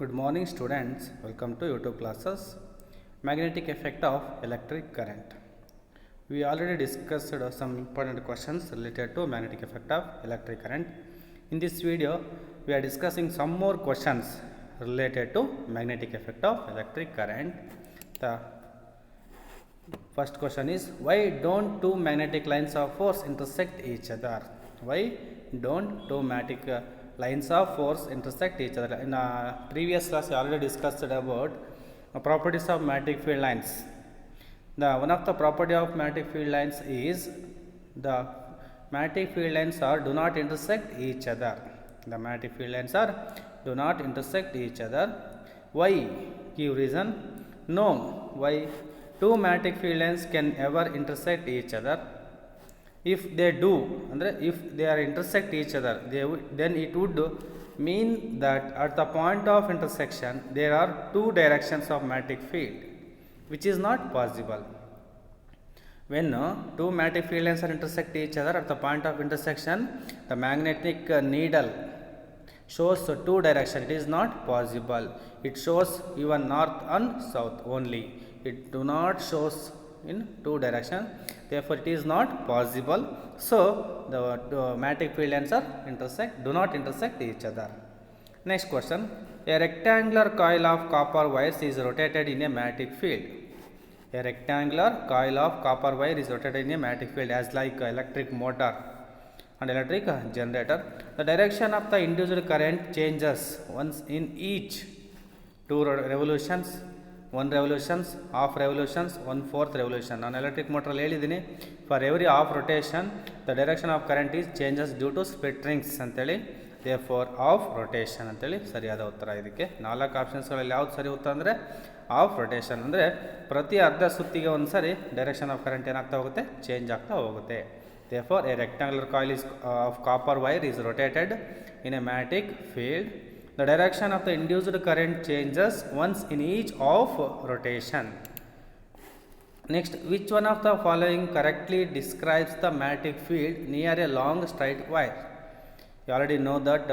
Good morning students, welcome to YouTube classes. Magnetic effect of electric current. We already discussed some important questions related to magnetic effect of electric current. In this video, we are discussing some more questions related to magnetic effect of electric current. The first question is, why don't two magnetic lines of force intersect each other? Why don't two magnetic lines of force intersect each other? In previous class, we already discussed about properties of magnetic field lines. One of the property of magnetic field lines is the magnetic field lines are do not intersect each other. The magnetic field lines are do not intersect each other. Why? Give reason. No. Why? Two magnetic field lines can ever intersect each other. If they do, if they are intersect each other, then it would mean that at the point of intersection there are two directions of magnetic field, which is not possible. When two magnetic field lines are intersect each other at the point of intersection, the magnetic needle shows two direction. It is not possible. It shows even north and south only. It do not shows in two direction. Therefore, it is not possible. So, the magnetic field lines are do not intersect each other. Next question. A rectangular coil of copper wires is rotated in a magnetic field. A rectangular coil of copper wire is rotated in a magnetic field as like electric motor and electric generator. The direction of the induced current changes once in each two revolutions, one revolutions, half revolutions, 1/4 revolution. On electric motor ಹೇಳಿದ್ದೀನಿ, for every half rotation the direction of current is changes due to split rings ಅಂತೇಳಿ, therefore half rotation ಅಂತೇಳಿ ಸರಿಯಾದ ಉತ್ತರ. ಇದಕ್ಕೆ 4 ಆಪ್ಷನ್ಸ್ಗಳಲ್ಲಿ ಯಾವ್ದು ಸರಿ ಉತ್ತರ ಅಂದರೆ half rotation. ಅಂದರೆ ಪ್ರತಿ ಅರ್ಧ ಸುತ್ತಿಗೆ ಒಂದು ಸರಿ ಡೈರೆಕ್ಷನ್ ಆಫ್ ಕರೆಂಟ್ ಏನಾಗ್ತಾ ಹೋಗುತ್ತೆ, ಚೇಂಜ್ ಆಗ್ತಾ ಹೋಗುತ್ತೆ. Therefore, a rectangular coil of copper wire is rotated in a magnetic field. The direction of the induced current changes once in each of rotation. Next, which one of the following correctly describes the magnetic field near a long straight wire? You already know that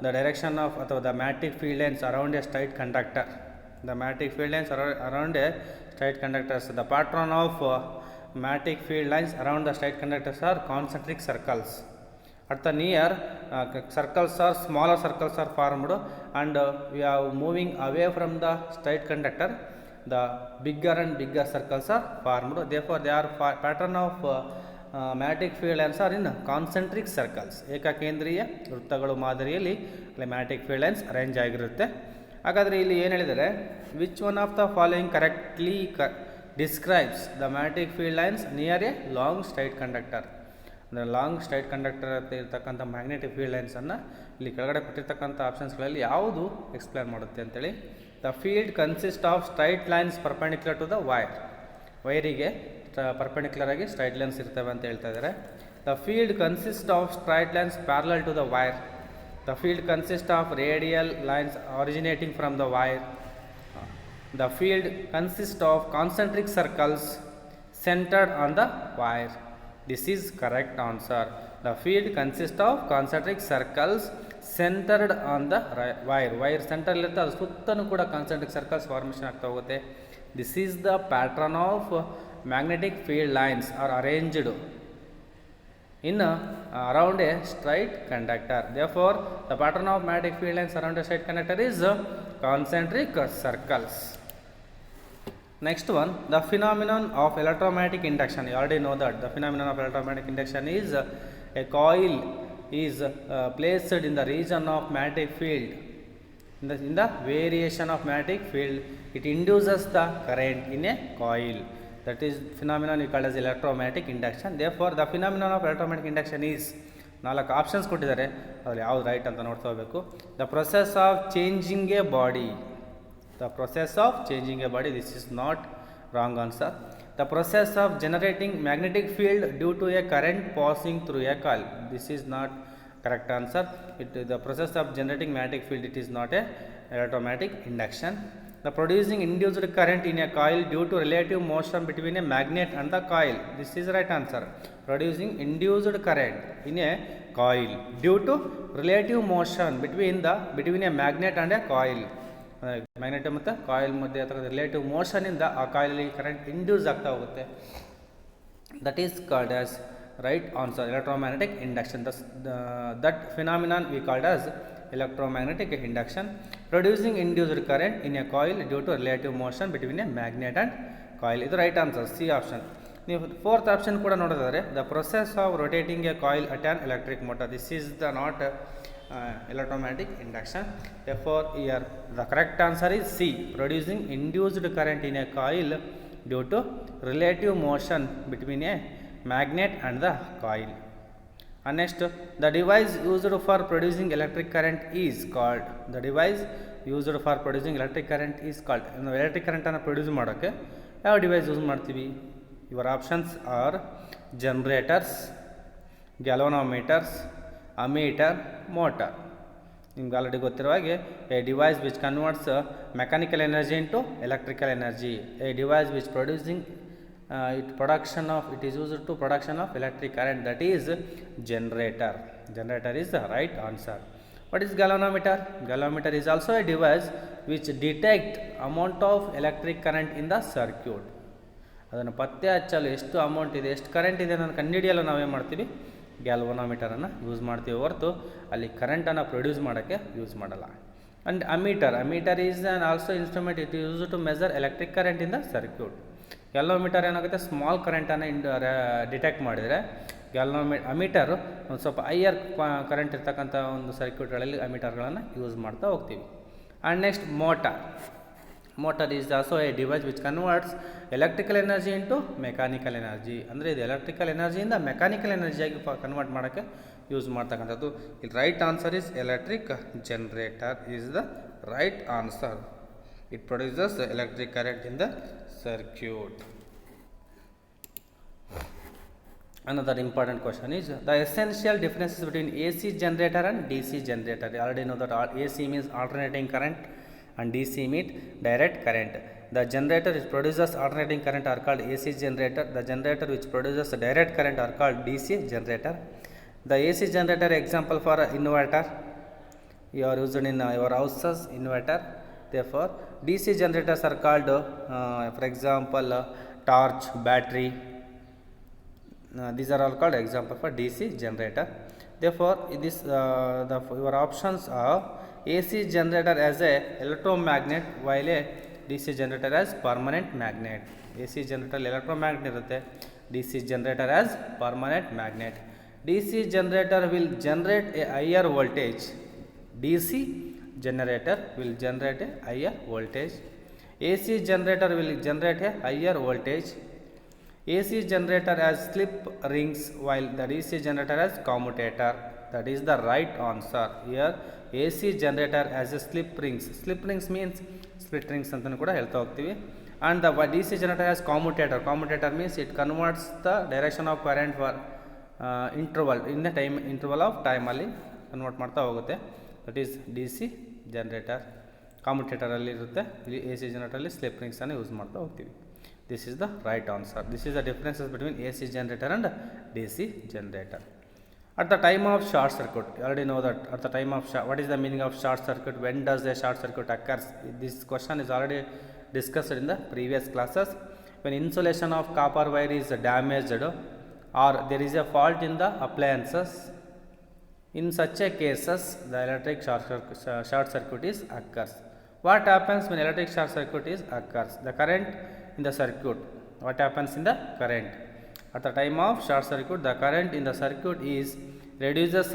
the direction of the magnetic field lines around a straight conductor. The magnetic field lines around a straight conductor. So, the pattern of magnetic field lines around the straight conductors are concentric circles. At the near circles are smaller circles are formed, and we are moving away from the straight conductor, the bigger and bigger circles are formed. Therefore, they are pattern of magnetic field lines are in concentric circles. ಏಕಕೇಂದ್ರೀಯ ವೃತ್ತಗಳು ಮಾದರಿಯಲ್ಲಿ magnetic field lines arrange ಆಗಿರುತ್ತೆ. ಹಾಗಾದರೆ ಇಲ್ಲಿ ಏನು ಹೇಳಿದರೆ, which one of the following correctly describes the magnetic field lines near a long straight conductor. ಅಂದರೆ long straight conductor ಇರ್ತಕ್ಕಂಥ magnetic field ಲೈನ್ಸನ್ನು ಇಲ್ಲಿ ಕೆಳಗಡೆ ಕೊಟ್ಟಿರ್ತಕ್ಕಂಥ ಆಪ್ಷನ್ಸ್ಗಳಲ್ಲಿ ಯಾವುದು ಎಕ್ಸ್ಪ್ಲೇನ್ ಮಾಡುತ್ತೆ ಅಂತೇಳಿ. The field consist of straight lines perpendicular to the wire. ವೈರಿಗೆ ಪರ್ಪೆಂಡಿಕ್ಯುಲರ್ ಆಗಿ ಸ್ಟ್ರೈಟ್ ಲೈನ್ಸ್ ಇರ್ತವೆ ಅಂತ ಹೇಳ್ತಾ ಇದ್ದಾರೆ. The field consist of straight lines parallel to the wire. The field consist of radial lines originating from the wire. The field consists of concentric circles centered on the wire. This is correct answer. The field consists of concentric circles centered on the wire. Wire center ಇರುತ್ತೆ, ಅದು ಸುತ್ತಲೂ ಕೂಡ concentric circles formation ಆಗ್ತಾ ಹೋಗುತ್ತೆ. This is the pattern of magnetic field lines are arranged in around a straight conductor. Therefore, the pattern of magnetic field lines around a straight conductor is concentric circles. Next one, the phenomenon of electromagnetic induction. You already know that the phenomenon of electromagnetic induction is a coil is placed in the region of magnetic field. In the variation of magnetic field, it induces the current in a coil. That is phenomenon we call as electromagnetic induction. Therefore, the phenomenon of electromagnetic induction is 4 options ಕೊಟ್ಟಿದ್ದಾರೆ, ಅದರಲ್ಲಿ ಯಾವ್ದು right ಅಂತ ನೋಡ್ತಾ ಹೋಗಬೇಕು. The process of changing a body. The process of changing a body. This is not wrong answer. The process of generating magnetic field due to a current passing through a coil. This is not correct answer. The process of generating magnetic field, it is not a electromagnetic induction. The producing induced current in a coil due to relative motion between a magnet and the coil. This is right answer. Producing induced current in a coil due to relative motion between a magnet and a coil. Magnet ಮತ್ತು coil ಮಧ್ಯೆ ಅಥವಾ relative ಮೋಷನಿಂದ ಆ ಕಾಯಿಲಲ್ಲಿ current induce ಆಗ್ತಾ ಹೋಗುತ್ತೆ. That is called as right answer electromagnetic induction. That phenomenon we called as electromagnetic induction, producing induced current in a coil due to relative motion between a magnet and coil. ಇದು right answer, C option. ನೀವು fourth option ಕೂಡ ನೋಡಿದ್ರೆ the process of rotating A coil at on electric motor. This is the not electromagnetic induction. Therefore here the correct answer is C, producing induced current in a coil due to relative motion between a magnet and the coil. And next, the device used for producing electric current is called. The device used for producing electric current is called. Electric current ಅನ್ನು produce ಮಾಡೋಕ್ಕೆ ಯಾವ device use ಮಾಡ್ತೀವಿ? Your options are generators, galvanometers, ammeter, motor. ನಿಮ್ಗೆ already ಗೊತ್ತಿರೋ ಹಾಗೆ a device which converts mechanical energy into electrical energy. A device which producing it is used to production of electric current, that is generator. Generator is the right answer. What is galvanometer? Galvanometer is also a device which detect amount of electric current in the circuit. ಅದನ್ನು ಪತ್ತೆ ಹಚ್ಚಲು ಎಷ್ಟು amount ಇದೆ, ಎಷ್ಟು current ಇದೆ ಅನ್ನೋದು ಕಂಡುಹಿಡಿಯಲು ನಾವೇನು ಮಾಡ್ತೀವಿ? ಗ್ಯಾಲ್ವನೋಮೀಟರನ್ನು ಯೂಸ್ ಮಾಡ್ತೀವಿ ಹೊರತು ಅಲ್ಲಿ ಕರೆಂಟನ್ನು ಪ್ರೊಡ್ಯೂಸ್ ಮಾಡೋಕ್ಕೆ ಯೂಸ್ ಮಾಡಲ್ಲ. And ammeter is also instrument, it use to measure electric current in the circuit. Galvanometer ಏನಾಗುತ್ತೆ, ಸ್ಮಾಲ್ ಕರೆಂಟನ್ನು ಡಿಟೆಕ್ಟ್ ಮಾಡಿದರೆ, ಅಮೀಟರು ಒಂದು ಸ್ವಲ್ಪ ಹೈಯರ್ ಕರೆಂಟ್ ಇರ್ತಕ್ಕಂಥ ಒಂದು ಸರ್ಕ್ಯೂಟ್ಗಳಲ್ಲಿ ಅಮೀಟರ್ಗಳನ್ನು ಯೂಸ್ ಮಾಡ್ತಾ ಹೋಗ್ತೀವಿ. And next motor is also A device which converts electrical energy into mechanical energy. ಅಂದರೆ ಇದು ಎಲೆಕ್ಟ್ರಿಕಲ್ ಎನರ್ಜಿಯಿಂದ ಮೆಕ್ಯಾನಿಕಲ್ ಎನರ್ಜಿಯಾಗಿ ಕನ್ವರ್ಟ್ ಮಾಡೋಕ್ಕೆ ಯೂಸ್ ಮಾಡ್ತಕ್ಕಂಥದ್ದು. ಇಲ್ಲಿ right answer is electric generator is the right answer. It produces electric current in the circuit. Another important question is the essential differences between AC generator and DC generator. You already know that AC means alternating current and DC means direct current. The generator which produces alternating current are called AC generator. The generator which produces direct current are called DC generator. The AC generator example for inverter. You are used in your houses, inverter. Therefore, DC generators are called, for example, torch, battery. These are all called example for DC generator. Therefore, this your options are AC generator as a electromagnet, while a DC generator as permanent magnet. AC generator electromagnet irutte, DC generator as permanent magnet. DC generator will generate a higher voltage. DC generator will generate a higher voltage. AC generator will generate a higher voltage. AC generator has slip rings while the DC generator has commutator. That is the right answer. Here AC generator has a slip rings. Slip rings means split rings ಅಂತಲೂ ಕೂಡ ಹೇಳ್ತಾ ಹೋಗ್ತೀವಿ. And the DC generator has commutator. Commutator means it converts the direction of current for interval in the time interval of time ಅಲ್ಲಿ convert ಮಾಡ್ತಾ ಹೋಗುತ್ತೆ. That is D C generator. ಕಾಮ್ಯುಟೇಟರಲ್ಲಿ ಇರುತ್ತೆ, ಇಲ್ಲಿ ಎ ಸಿ ಜನರೇಟರಲ್ಲಿ ಸ್ಲಿಪ್ ರಿಂಗ್ಸನ್ನು use ಮಾಡ್ತಾ ಹೋಗ್ತೀವಿ. This is the right answer. This is the differences between A C generator and D C generator. At the time of short circuit, you already know that at the time of what is the meaning of short circuit? When does a short circuit occurs? This question is already discussed in the previous classes. When insulation of copper wire is damaged or there is a fault in the appliances, in such a cases the electric short circuit is occurs. What happens when electric short circuit is occurs? The current in the circuit. What happens in the current? At the time of short circuit, the current in the circuit is reduces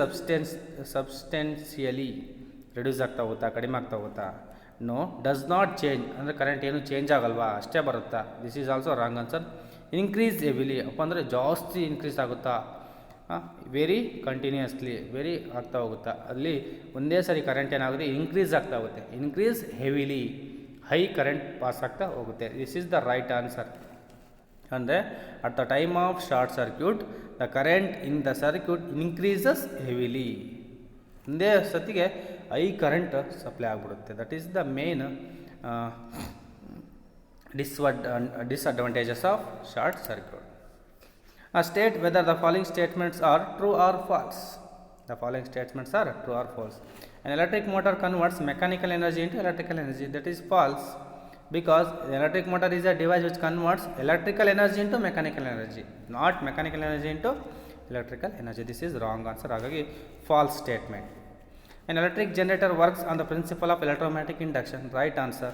substantially. Reduce ಆಗ್ತಾ ಹೋಗುತ್ತಾ, ಕಡಿಮೆ ಆಗ್ತಾ ಹೋಗುತ್ತಾ? No, does not change. ಅಂದರೆ current ಏನು change ಆಗಲ್ವಾ, ಅಷ್ಟೇ ಬರುತ್ತಾ? This is also wrong answer. Increase heavily ಅಪ್ಪ ಅಂದರೆ ಜಾಸ್ತಿ ಇನ್ಕ್ರೀಸ್ ಆಗುತ್ತಾ? ವೆರಿ ಕಂಟಿನ್ಯೂಸ್ಲಿ ವೆರಿ ಆಗ್ತಾ ಹೋಗುತ್ತಾ? ಅಲ್ಲಿ ಒಂದೇ ಸರಿ ಕರೆಂಟ್ ಏನಾಗುತ್ತೆ, ಇನ್ಕ್ರೀಸ್ ಆಗ್ತಾ ಹೋಗುತ್ತೆ. Increase heavily, high current pass ಆಗ್ತಾ ಹೋಗುತ್ತೆ. This is the right answer. ಅಂದರೆ at the time of short circuit the current in the circuit increases heavily. ಒಂದೇ ಸತಿಗೆ ಹೈ ಕರೆಂಟ್ ಸಪ್ಲೈ ಆಗಿಬಿಡುತ್ತೆ. That is the main disadvantages of short circuit. State whether the following statements are true or false. The following statements are true or false. An electric motor converts mechanical energy into electrical energy. That is false, because electric motor is a device which converts electrical energy into mechanical energy, not mechanical energy into electrical energy. This is wrong answer. Hagagi false statement. An electric generator works on the principle of electromagnetic induction. Right answer.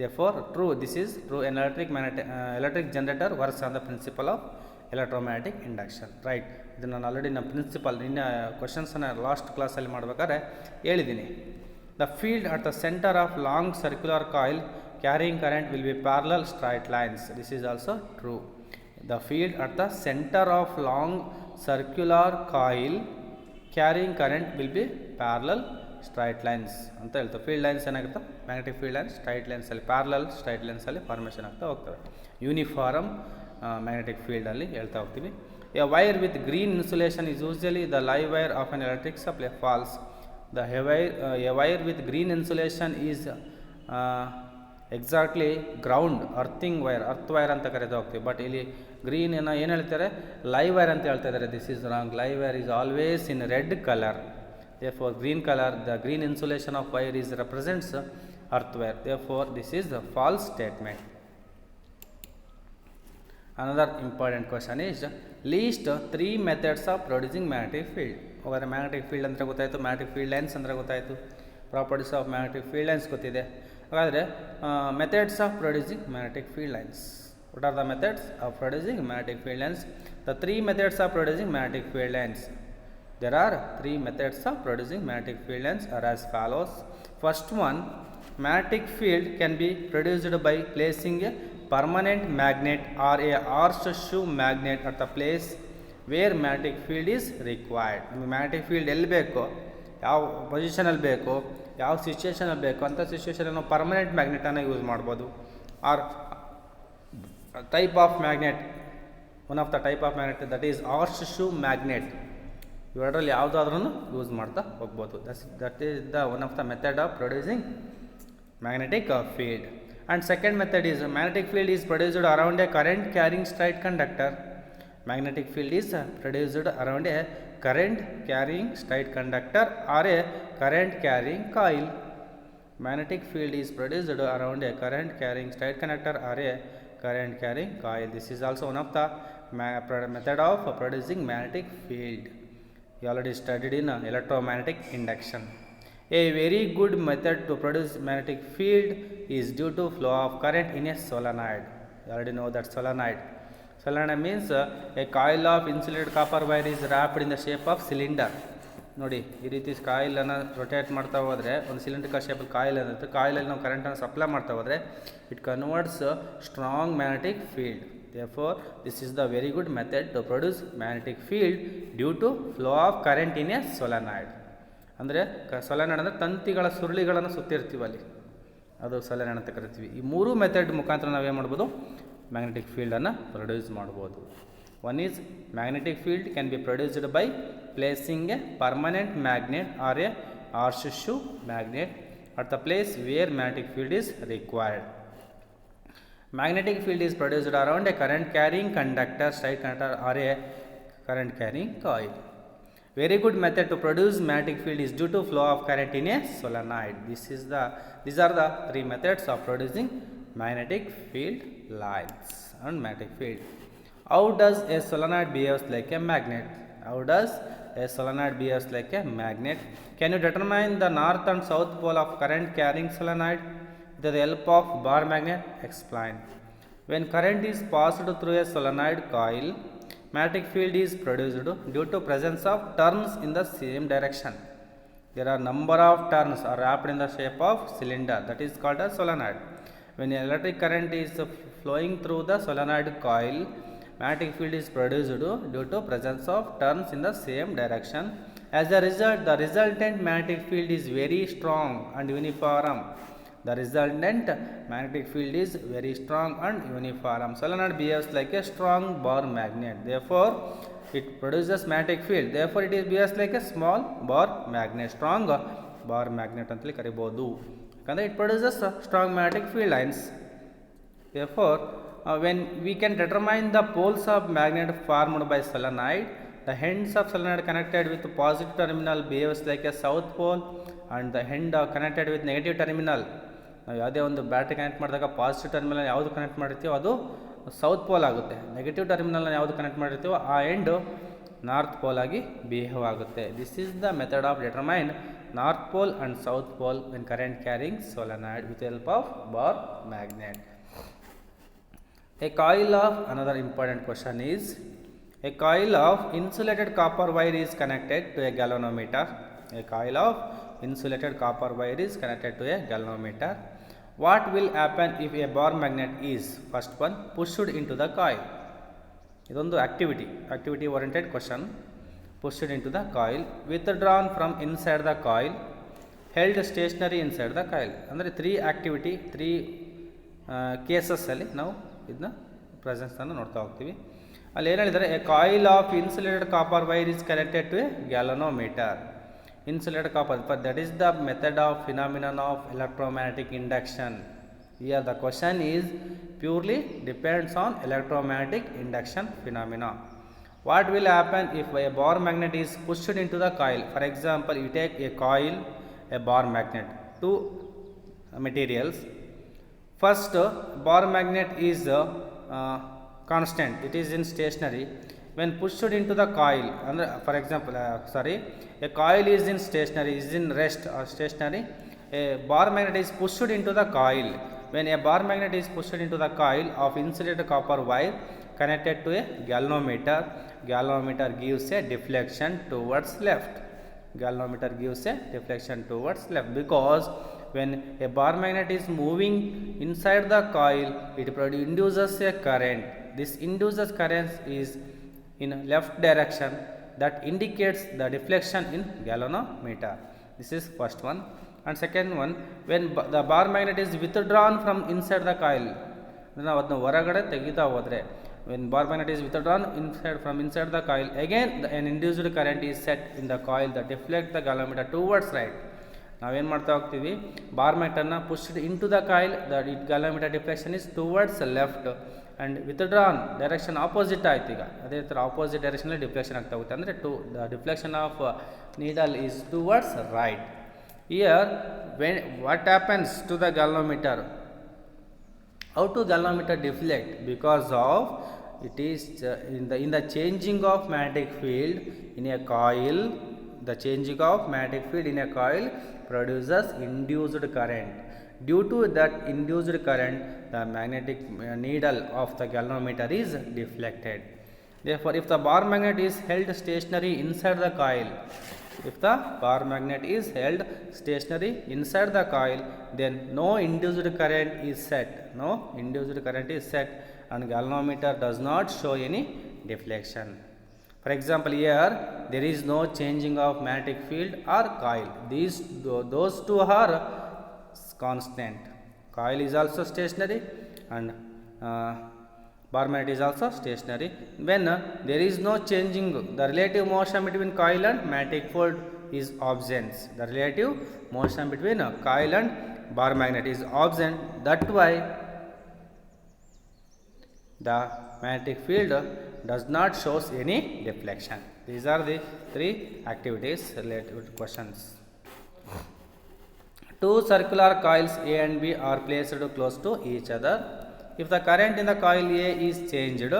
Therefore true. This is true. An electric generator works on the principle of electromagnetic induction. Right. ಇದು ನಾನು already ನಮ್ಮ principal ಇನ್ನು ಕ್ವಶನ್ಸನ್ನು last ಕ್ಲಾಸಲ್ಲಿ ಮಾಡಬೇಕಾದ್ರೆ ಹೇಳಿದ್ದೀನಿ. The field at the centre of long circular coil carrying current will be parallel straight lines. This is also true. The field at the center of long circular coil carrying current will be parallel straight lines ಅಂತ ಹೇಳ್ತಾರೆ. Field lines ಏನಾಗುತ್ತೆ, magnetic field lines straight ಲೈನ್ಸಲ್ಲಿ parallel straight ಲೈನ್ಸಲ್ಲಿ formation ಆಗ್ತಾ ಹೋಗ್ತವೆ. Uniform magnetic ಫೀಲ್ಡಲ್ಲಿ ಹೇಳ್ತಾ ಹೋಗ್ತೀವಿ. A wire with green insulation is usually the live wire of an electric supply. False. A wire with green insulation is exactly ground earthing wire, earth wire ಅಂತ ಕರೆದು ಹೋಗ್ತೀವಿ. But ಇಲ್ಲಿ green ಏನು ಹೇಳ್ತಾರೆ, live wire ಅಂತ ಹೇಳ್ತಾ ಇದ್ದಾರೆ. This is wrong. Live wire is always in red colour. therefore green color, the green insulation of wire is represents earth wire. Therefore this is the false statement. Another important question is list 3 methods of producing magnetic field. Over magnetic field ಅಂದ್ರೆ ಗೊತ್ತಾಯಿತು, magnetic field lines ಅಂದ್ರೆ ಗೊತ್ತಾಯಿತು, properties of magnetic field lines ಗೊತ್ತಿದೆ. ಹಾಗಾದರೆ methods of producing magnetic field lines. What are the methods of producing magnetic field lines? The 3 methods of producing magnetic field lines. There are 3 methods of producing magnetic field lines are as follows. First one, magnetic field can be produced by placing a permanent magnet or a horseshoe magnet at the place where magnetic field is required. Magnetic field ಎಲ್ಲಿ ಬೇಕೋ, ಯಾವ ಪೊಸಿಷನಲ್ಲಿ ಬೇಕೋ, ಯಾವ ಸಿಚುವೇಷನಲ್ಲಿ ಬೇಕೋ ಅಂಥ ಸಿಚುವೇಷನಲ್ಲಿ ನಾವು permanent ಮ್ಯಾಗ್ನೆಟನ್ನು ಯೂಸ್ ಮಾಡ್ಬೋದು. Or type of magnet, one of the type of magnet that is horseshoe magnet. ಇವೆರಡರಲ್ಲಿ ಯಾವುದಾದ್ರೂ ಯೂಸ್ ಮಾಡ್ತಾ ಹೋಗ್ಬೋದು. That is the one of the method of producing magnetic field. And second method is magnetic field is produced around a current carrying straight conductor. Magnetic field is produced around a current carrying straight conductor or a current carrying coil. Magnetic field is produced around a current carrying straight conductor or a current carrying coil. This is also one of the method of producing magnetic field. You already studied in electromagnetic induction. A very good method to produce magnetic field is due to flow of current in a solenoid. You already know that solenoid. Solenoid means a coil of insulated copper wire is wrapped in the shape of cylinder. ನೋಡಿ, ಈ ರೀತಿ ಕಾಯಿಲನ್ನು rotate ಮಾಡ್ತಾ ಹೋದರೆ ಒಂದು cylindrical ಶೇಪಲ್ಲಿ coil ಅನ್ನತ್ತೆ. ಕಾಯಿಲಲ್ಲಿ ನಾವು ಕರೆಂಟನ್ನು supply ಮಾಡ್ತಾ ಹೋದರೆ it converts strong magnetic field. Therefore this is the very good method to produce magnetic field due to flow of current in a solenoid. ಅಂದರೆ ಸೊಲೆನಾಯ್ಡ್ ಅಂದರೆ ತಂತಿಗಳ ಸುರುಳಿಗಳನ್ನು ಸುತ್ತಿರ್ತೀವಲ್ಲಿ, ಅದು ಸೊಲೆನಾಯ್ಡ್ ಅಂತ ಕರಿತೀವಿ. ಈ ಮೂರು ಮೆಥಡ್ ಮುಖಾಂತರ ನಾವೇನು ಮಾಡ್ಬೋದು, ಮ್ಯಾಗ್ನೆಟಿಕ್ ಫೀಲ್ಡನ್ನು ಪ್ರೊಡ್ಯೂಸ್ ಮಾಡ್ಬೋದು. One is magnetic field can be produced by placing a permanent magnet or a horseshoe magnet at the place where magnetic field is required. Magnetic field is produced around a current carrying conductor, straight conductor or a current carrying coil. Very good method to produce magnetic field is due to flow of current in a solenoid. These are the 3 methods of producing magnetic field lines and magnetic field. How does a solenoid behaves like a magnet? How does a solenoid behaves like a magnet? Can you determine the north and south pole of current carrying solenoid with the help of bar magnet? Explain. When current is passed through a solenoid coil, magnetic field is produced due to presence of turns in the same direction. There are number of turns are wrapped in the shape of cylinder, that is called a solenoid. When electric current is flowing through the solenoid coil, magnetic field is produced due to presence of turns in the same direction. As a result, the resultant magnetic field is very strong and uniform. The resultant magnetic field is very strong and uniform. Solenoid behaves like a strong bar magnet. Therefore, it produces magnetic field. Therefore, it behaves like a small bar magnet. Strong bar magnet antali karibodu. Because it produces strong magnetic field lines. Therefore, when we can determine the poles of magnet formed by solenoid, The ends of solenoid connected with positive terminal behaves like a south pole, and the end connected with negative terminal. ನಾವು ಯಾವುದೇ ಒಂದು battery connect ಮಾಡಿದಾಗ positive terminal ಯಾವುದು connect ಮಾಡಿರ್ತೀವೋ ಅದು south pole ಆಗುತ್ತೆ. Negative ಟರ್ಮಿನಲ್ನ ಯಾವುದು ಕನೆಕ್ಟ್ ಮಾಡಿರ್ತೀವೋ ಆ ಎಂಡು ನಾರ್ತ್ ಪೋಲ್ ಆಗಿ ಬಿಹೇವ್ ಆಗುತ್ತೆ. This is the method of determine north pole and south pole when current carrying solenoid with help of bar magnet. A coil of another important question is, a coil of insulated copper wire is connected to a galvanometer. A coil of insulated copper wire is connected to a galvanometer. What will happen if a bar magnet is, first one, pushed into the coil? ಇದೊಂದು activity oriented question. Pushed into the coil, withdrawn from inside the coil, held stationary inside the coil. ಅಂದರೆ three ಕೇಸಸ್ಸಲ್ಲಿ ನಾವು ಇದನ್ನ ಪ್ರೆಸೆನ್ಸನ್ನು ನೋಡ್ತಾ ಹೋಗ್ತೀವಿ. ಅಲ್ಲಿ ಏನು ಹೇಳಿದ್ದಾರೆ, a coil of insulated copper wire is connected to a galvanometer. Insulated copper, but that is the method of phenomenon of electromagnetic induction. Here the question is purely depends on electromagnetic induction phenomena. What will happen if a bar magnet is pushed into the coil? For example, you take a coil, a bar magnet, two materials. First, bar magnet is constant, it is in stationary. When pushed into the coil, for example, a coil is in stationary, is in rest or stationary. A bar magnet is pushed into the coil. When a bar magnet is pushed into the coil of insulated copper wire connected to a galvanometer, galvanometer gives a deflection towards left. Galvanometer gives a deflection towards left, because when a bar magnet is moving inside the coil, it induces a current. This induces current is in left direction, that indicates the deflection in galvanometer. This is first one. And second one, when the bar magnet is withdrawn from inside the coil, ನಾವು ಅದನ್ನ ಹೊರಗಡೆ ತೆಗಿತಾ ಹೋದರೆ, when bar magnet is withdrawn from inside the coil, again an induced current is set in the coil that deflect the galvanometer towards right. ನಾವೇನು ಮಾಡ್ತಾ ಹೋಗ್ತೀವಿ, bar ಮ್ಯಾಗ್ನೆಟನ್ನು pushed into the coil, the galvanometer deflection is towards left and withdrawn direction opposite ಆಯ್ತು. ಈಗ ಅದೇ ಥರ opposite ಡೈರೆಕ್ಷನಲ್ಲಿ deflection ಆಗ್ತಾ ಹೋಗುತ್ತೆ, ಅಂದರೆ the deflection of needle is towards right. Here when what happens to the galvanometer? How to galvanometer deflect? Because of it is in the changing of magnetic field in a coil. The changing of magnetic field in a coil produces induced current. Due to that induced current, the magnetic needle of the galvanometer is deflected. Therefore, if the bar magnet is held stationary inside the coil, if the bar magnet is held stationary inside the coil, then no induced current is set. No induced current is set, and galvanometer does not show any deflection. For example, here there is no changing of magnetic field or coil. Those two are constant. Coil is also stationary and bar magnet is also stationary. When there is no changing, the relative motion between coil and magnetic field is absent. The relative motion between coil and bar magnet is absent. That why the magnetic field does not shows any deflection. These are the three activities related to questions. Two circular coils A and B are placed close to each other. If the current in the coil A is changed,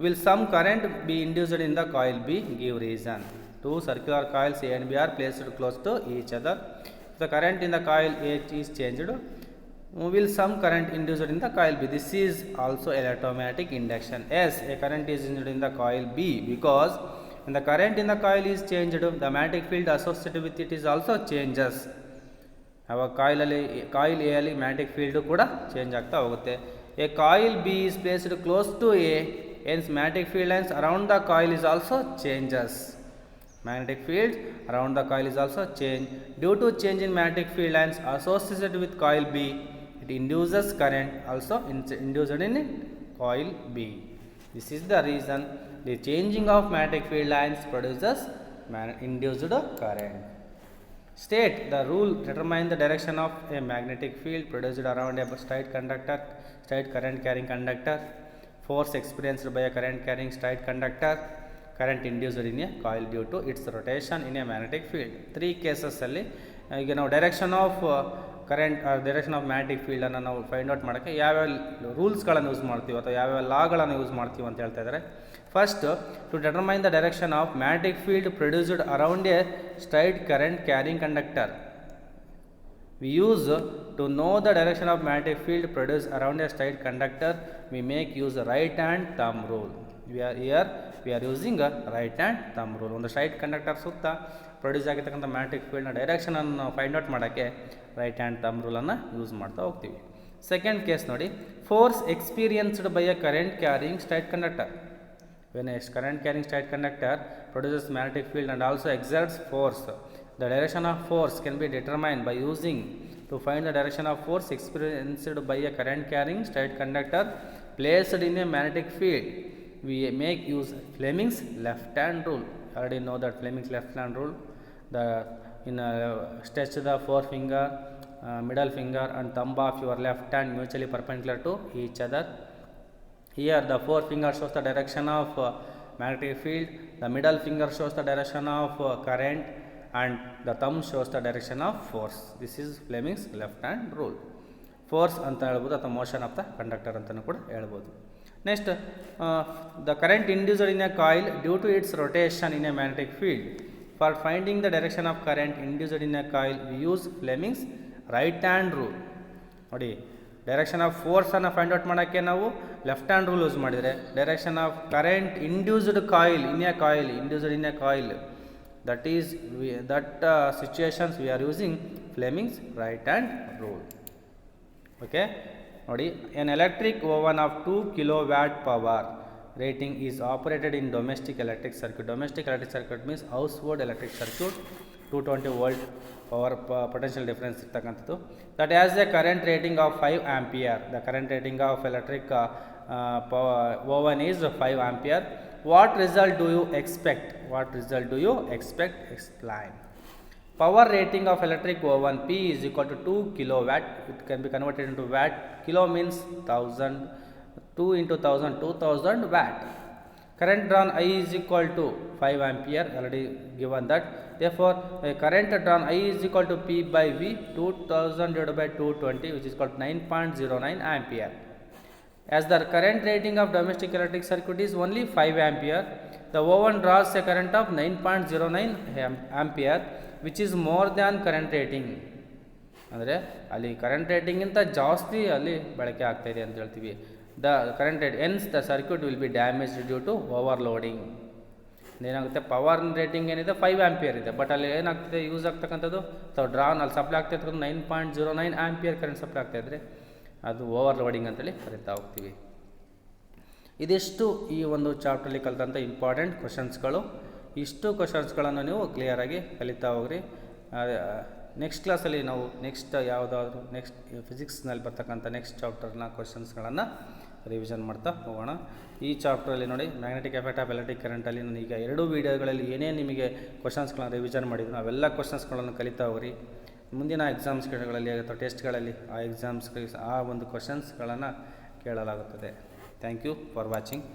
will some current be induced in the coil B? Give reason. Two circular coils A and B are placed close to each other. If the current in the coil A is changed, will some current induced in the coil B? This is also electromagnetic induction. Yes, a current is induced in the coil B, because when the current in the coil is changed, the magnetic field associated with it is also changes. ಅವಾಗ coil A ಅಲ್ಲಿ magnetic field ಕೂಡ change ಆಗ್ತಾ ಹೋಗುತ್ತೆ. A coil B is placed close to A, hence magnetic field lines around the coil is also changes. Magnetic field around the coil is also changed. Due to change in magnetic field lines associated with coil B, it induces current also induced in coil B. This is the reason the changing of magnetic field lines produces induced current. State the rule determine the direction of a magnetic field produced around a straight current carrying conductor. Force experienced by a current carrying straight conductor. Current induced in a coil due to its rotation in a magnetic field. 3 ಕೇಸಸ್ಸಲ್ಲಿ ಈಗ ನಾವು direction of current direction of magnetic ಫೀಲ್ಡನ್ನು ನಾವು find out ಮಾಡೋಕ್ಕೆ ಯಾವ್ಯಾವ ರೂಲ್ಸ್ಗಳನ್ನು use ಮಾಡ್ತೀವಿ ಅಥವಾ ಯಾವ್ಯಾವ ಲಾಗಳನ್ನು ಯೂಸ್ ಮಾಡ್ತೀವಿ ಅಂತ ಹೇಳ್ತಾ ಇದ್ದಾರೆ. First, to determine the direction of magnetic field produced around a straight current carrying conductor. We use to know the direction of magnetic field produced around a straight conductor. We make use right hand thumb rule. We are using a right hand thumb rule. ಒಂದು straight conductor ಸುತ್ತ produce ಆಗಿರ್ತಕ್ಕಂಥ magnetic ಫೀಲ್ಡ್ನ ಡೈರೆಕ್ಷನನ್ನು ನಾವು find out ಮಾಡೋಕ್ಕೆ right hand thumb ರೂಲನ್ನು use ಮಾಡ್ತಾ ಹೋಗ್ತೀವಿ. ಸೆಕೆಂಡ್ ಕೇಸ್ ನೋಡಿ, force experienced by a current carrying straight conductor. When a current carrying straight conductor produces magnetic field and also exerts force, the direction of force can be determined by using to find the direction of force experienced by a current carrying straight conductor placed in a magnetic field. We make use Fleming's left hand rule. Already know that Fleming's left hand rule. Stretch the forefinger, middle finger and thumb of your left hand mutually perpendicular to each other. Here the forefinger shows the direction of magnetic field, the middle finger shows the direction of current and the thumb shows the direction of force. This is Fleming's left hand rule. Force ಅಂತ ಹೇಳ್ಬೋದು ಅಥವಾ motion of the conductor ಅಂತಲೂ ಕೂಡ ಹೇಳ್ಬೋದು. Next, the current induced in a coil due to its rotation in a magnetic field. For finding the direction of current induced in a coil we use Fleming's right hand rule. ನೋಡಿ, direction of ಫೋರ್ಸನ್ನು find out ಮಾಡೋಕ್ಕೆ ನಾವು left hand rule use ಮಾಡಿದರೆ, direction of current induced in a coil that situations we are using Fleming's right hand rule. Okay, ನೋಡಿ, an electric oven of 2 kilowatt power rating is operated in domestic electric circuit. Domestic electric circuit means household electric circuit. 220 volt power potential difference ಇರ್ತಕ್ಕಂಥದ್ದು. That has a current rating of 5 ampere. The current rating of electric oven is 5 ampere. What result do you expect? Explain. Power rating of electric oven P is equal to 2 kilowatt. It can be converted into watt. Kilo means 1000. 2 into 1000, 2000 watt. Current drawn I is equal to 5 ampere. Already given that. Therefore, current drawn I is equal to P by V. 2000 divided by 220, which is equal to 9.09 ampere. As the current rating of domestic electric circuit is only 5 ampere, the oven draws a current of 9.09 ampere, which is more than current rating. ಅಂದರೆ ಅಲ್ಲಿ current ರೇಟಿಂಗಿಂತ ಜಾಸ್ತಿ ಅಲ್ಲಿ ಬಳಕೆ ಆಗ್ತಾಯಿದೆ ಅಂತ ಹೇಳ್ತೀವಿ. The current rate ends the circuit will be damaged due to overloading. ಏನಾಗುತ್ತೆ, power rating ಏನಿದೆ 5 ಆಂಪಿಯರ್ ಇದೆ, ಬಟ್ ಅಲ್ಲಿ ಏನಾಗ್ತಿದೆ ಯೂಸ್ ಆಗ್ತಕ್ಕಂಥದ್ದು ಅಥವಾ ಡ್ರಾನ್ ಅಲ್ಲಿ ಸಪ್ಲೈ ಆಗ್ತಿರ್ತಕ್ಕಂಥ 9.09 ಆಂಪಿಯರ್ ಕರೆಂಟ್ ಸಪ್ಲೈ ಆಗ್ತಾಯಿದ್ರೆ ಅದು ಓವರ್ಲೋಡಿಂಗ್ ಅಂತೇಳಿ ಕರಿತಾ ಹೋಗ್ತೀವಿ. ಇದಿಷ್ಟು ಈ ಒಂದು ಚಾಪ್ಟ್ರಲ್ಲಿ ಕಲಿತಂಥ ಇಂಪಾರ್ಟೆಂಟ್ ಕ್ವಶನ್ಸ್ಗಳು. ಇಷ್ಟು ಕ್ವಶನ್ಸ್ಗಳನ್ನು ನೀವು ಕ್ಲಿಯರಾಗಿ ಕಲಿತಾ ಹೋಗ್ರಿ. ನೆಕ್ಸ್ಟ್ ಕ್ಲಾಸಲ್ಲಿ ನಾವು ಯಾವುದಾದ್ರೂ ಫಿಸಿಕ್ಸ್ನಲ್ಲಿ ಬರ್ತಕ್ಕಂಥ ನೆಕ್ಸ್ಟ್ ಚಾಪ್ಟರ್ನ ಕ್ವಶನ್ಸ್ಗಳನ್ನು ರಿವಿಷನ್ ಮಾಡ್ತಾ ಹೋಗೋಣ. ಈ ಚಾಪ್ಟ್ರಲ್ಲಿ ನೋಡಿ, ಮ್ಯಾಗ್ನೆಟಿಕ್ ಎಫೆಕ್ಟ್ ಆಫ್ ಎಲೆಕ್ಟ್ರಿಕ್ ಕರೆಂಟಲ್ಲಿ ನಾನು ಈಗ 2 ವೀಡಿಯೋಗಳಲ್ಲಿ ಏನೇನು ನಿಮಗೆ ಕ್ವಶನ್ಸ್ಗಳನ್ನ ರಿವಿಷನ್ ಮಾಡಿದ್ರು ಅವೆಲ್ಲ ಕ್ವಶನ್ಸ್ಗಳನ್ನು ಕಲಿತಾ ಹೋಗ್ರಿ. ಮುಂದಿನ ಎಕ್ಸಾಮ್ಸ್ಗಳಲ್ಲಿ ಅಥವಾ ಟೆಸ್ಟ್ಗಳಲ್ಲಿ ಆ ಒಂದು ಕ್ವಶನ್ಸ್ಗಳನ್ನು ಕೇಳಲಾಗುತ್ತದೆ. Thank you for watching.